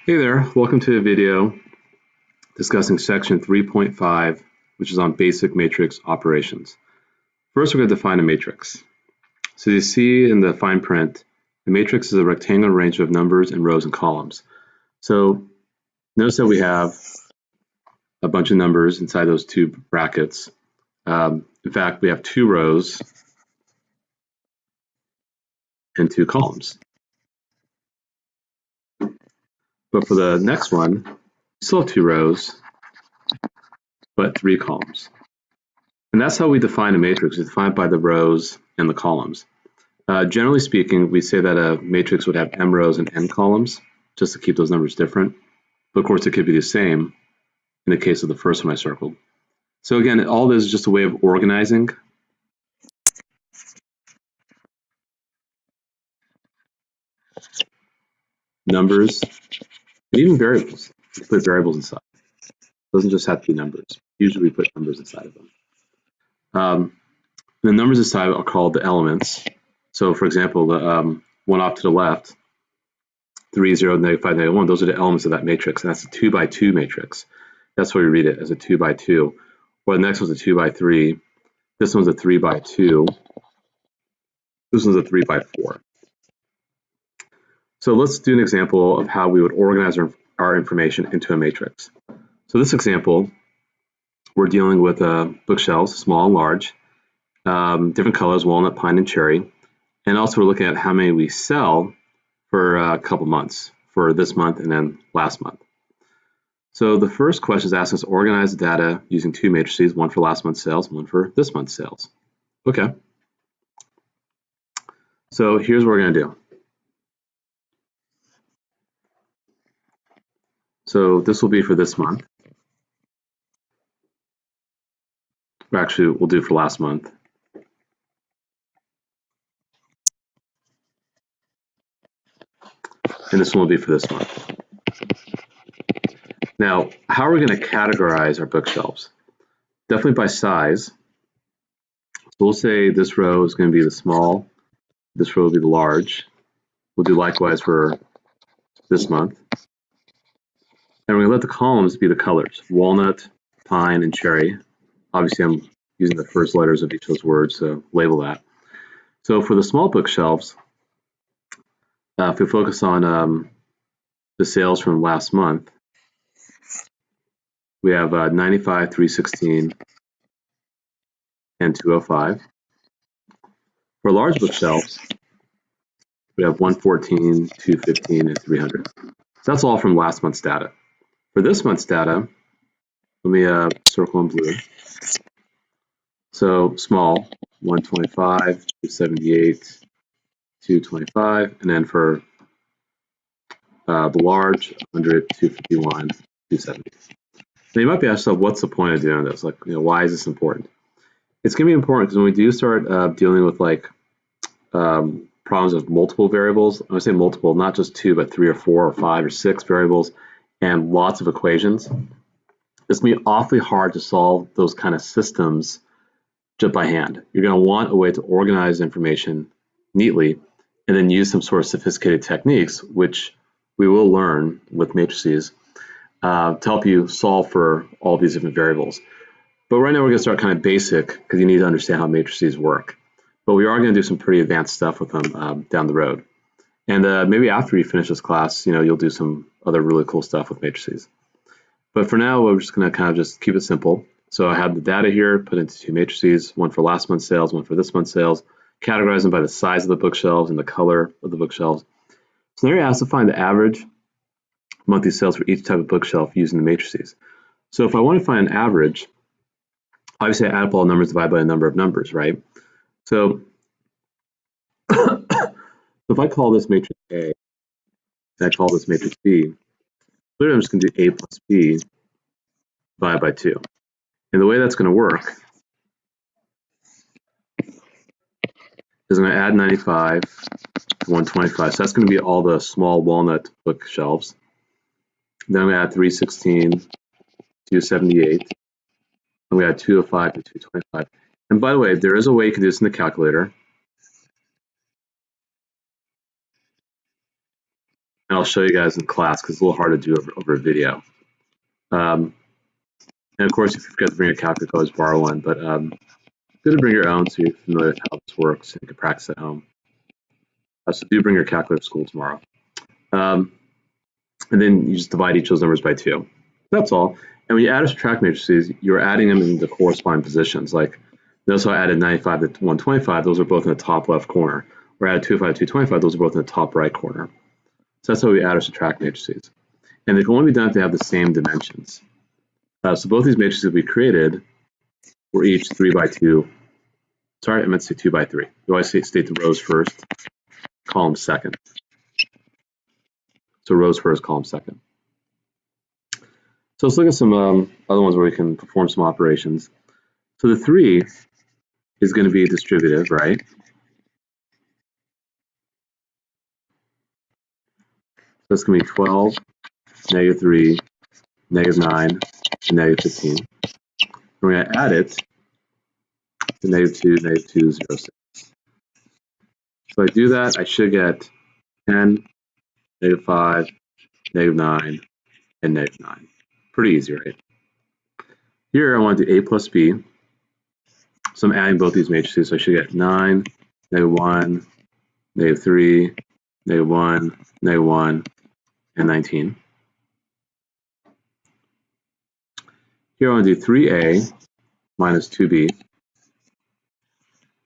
Hey there, welcome to a video discussing section 3.5, which is on basic matrix operations. First, we're going to define a matrix. So you see in the fine print, the matrix is a rectangular arrangement of numbers and rows and columns. So notice that we have a bunch of numbers inside those two brackets. In fact, we have two rows and two columns. But for the next one, we still have two rows, but three columns. And that's how we define a matrix. It's defined by the rows and the columns. Generally speaking, we say that a matrix would have m rows and n columns, just to keep those numbers different. But of course, it could be the same in the case of the first one I circled. So again, all this is just a way of organizing numbers and even variables. We put variables inside. It doesn't just have to be numbers. Usually we put numbers inside of them. The numbers inside are called the elements. So for example, the one off to the left, 3, 0, -5, -1, those are the elements of that matrix, and that's a 2 by 2 matrix. That's why we read it as a 2 by 2. Or the next one's a 2 by 3. This one's a 3 by 2. This one's a 3 by 4. So let's do an example of how we would organize our information into a matrix. So this example, we're dealing with bookshelves, small and large, different colors, walnut, pine, and cherry. And also we're looking at how many we sell for a couple months, for this month and then last month. So the first question is asking us to organize the data using two matrices, one for last month's sales, one for this month's sales. Okay. So here's what we're going to do. So this will be for this month. Or actually, we'll do for last month. And this one will be for this month. Now, how are we going to categorize our bookshelves? Definitely by size. So we'll say this row is going to be the small, this row will be the large. We'll do likewise for this month. And we're going to let the columns be the colors, walnut, pine, and cherry. Obviously, I'm using the first letters of each of those words, so label that. So for the small bookshelves, if we focus on the sales from last month, we have 95, 316, and 205. For large bookshelves, we have 114, 215, and 300. So that's all from last month's data. For this month's data, let me circle in blue. So small, 125, 278, 225, and then for the large, 100, 251, 270. Now you might be asking yourself, what's the point of doing this? Like, why is this important? It's going to be important because when we do start dealing with like problems of multiple variables, when I say multiple, not just 2, but 3 or 4 or 5 or 6 variables and lots of equations, it's going to be awfully hard to solve those kind of systems just by hand. You're going to want a way to organize information neatly and then use some sort of sophisticated techniques, which we will learn with matrices to help you solve for all these different variables. But right now we're going to start kind of basic because you need to understand how matrices work. But we are going to do some pretty advanced stuff with them down the road. And maybe after you finish this class, you'll do some other really cool stuff with matrices. But for now, we're just going to kind of just keep it simple. So I have the data here put into two matrices, one for last month's sales, one for this month's sales, categorize them by the size of the bookshelves and the color of the bookshelves. So now you're asked to find the average monthly sales for each type of bookshelf using the matrices. So if I want to find an average, obviously I add up all numbers divided by the number of numbers, right? So if I call this matrix A and I call this matrix B, clearly I'm just going to do A plus B divided by 2. And the way that's going to work is I'm going to add 95 to 125. So that's going to be all the small walnut bookshelves. Then I'm going to add 316, 278. And we add 205 to 225. And by the way, there is a way you can do this in the calculator. and I'll show you guys in class because it's a little hard to do over a video. And of course, if you forget to bring a calculator, always borrow one, but good to bring your own so you're familiar with how this works and you can practice at home. So do bring your calculator to school tomorrow. And then you just divide each of those numbers by 2. That's all. And when you add or subtract matrices, you're adding them in the corresponding positions. Like, notice how I added 95 to 125. Those are both in the top left corner. Or I added 205 to 225. Those are both in the top right corner. So that's how we add or subtract matrices. And they can only be done if they have the same dimensions. So both these matrices we created were each 3 by 2. Sorry, I meant to say 2 by 3. You always state the rows first, columns second. So rows first, columns second. So let's look at some other ones where we can perform some operations. So the 3 is going to be distributive, right? So it's going to be 12, -3, -9, and -15. We're going to add it to -2, -2, 0, 6. So I do that, I should get 10, -5, -9, and -9. Pretty easy, right? Here I want to do A plus B. So I'm adding both these matrices. So I should get 9, -1, -3, -1, -1, and 19. Here I want to do 3A minus 2B.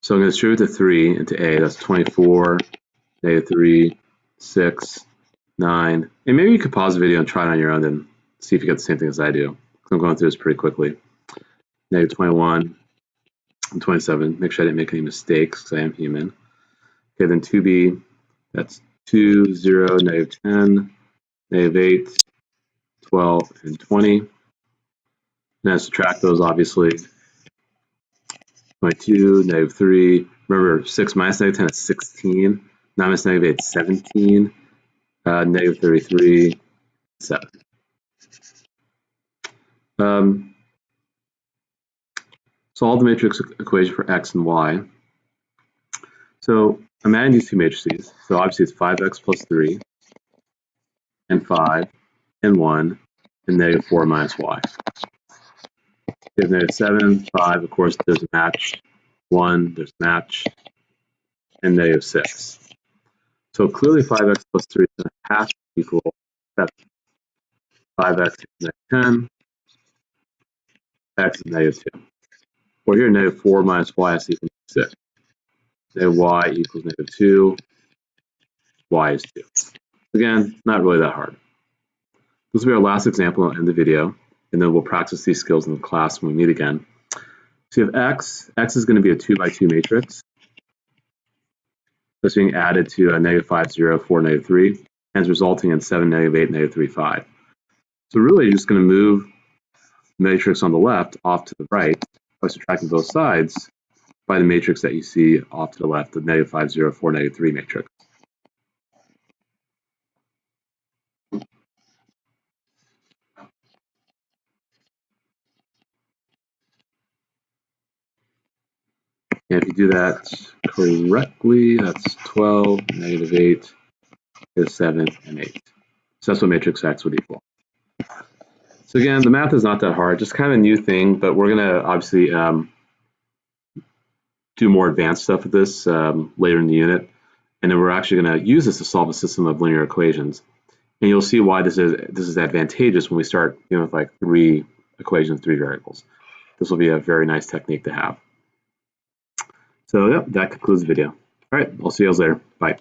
So I'm going to distribute the 3 into A. That's 24, -3, 6, 9. And maybe you could pause the video and try it on your own and see if you get the same thing as I do. I'm going through this pretty quickly. -21 and 27. Make sure I didn't make any mistakes because I am human. Okay, then 2B, that's 2, 0, -10, -8, 12, and 20. Now subtract those, obviously. 22, -3. Remember, 6 minus -10 is 16. 9 minus -8 is 17. -33, 7. Solve the matrix equation for x and y. So I'm adding these two matrices. So obviously it's 5x plus 3, and 5, and 1, and -4 minus y. We have -7, 5, of course, there's a match. 1, there's a match. And -6. So clearly 5x plus 3 is going to have to equal 7. 5x is -10, x is -2. Or here, -4 minus y is equal to 6. Y equals -2, y is 2. Again, not really that hard. This will be our last example in the video, and then we'll practice these skills in the class when we meet again. So you have x. X is going to be a 2 by 2 matrix. That's being added to a -5, 0, 4, -3, and resulting in 7, -8, -3, 5. So really, you're just going to move the matrix on the left off to the right by subtracting both sides by the matrix that you see off to the left, the -5, 0, 4, -3 matrix. And if you do that correctly, that's 12, -8, -7, and 8. So that's what matrix X would equal. So again, the math is not that hard, just kind of a new thing, but we're going to obviously do more advanced stuff with this later in the unit. And then we're actually going to use this to solve a system of linear equations. And you'll see why this is advantageous when we start dealing with like 3 equations, 3 variables. This will be a very nice technique to have. So yeah, that concludes the video. All right, I'll see you guys later. Bye.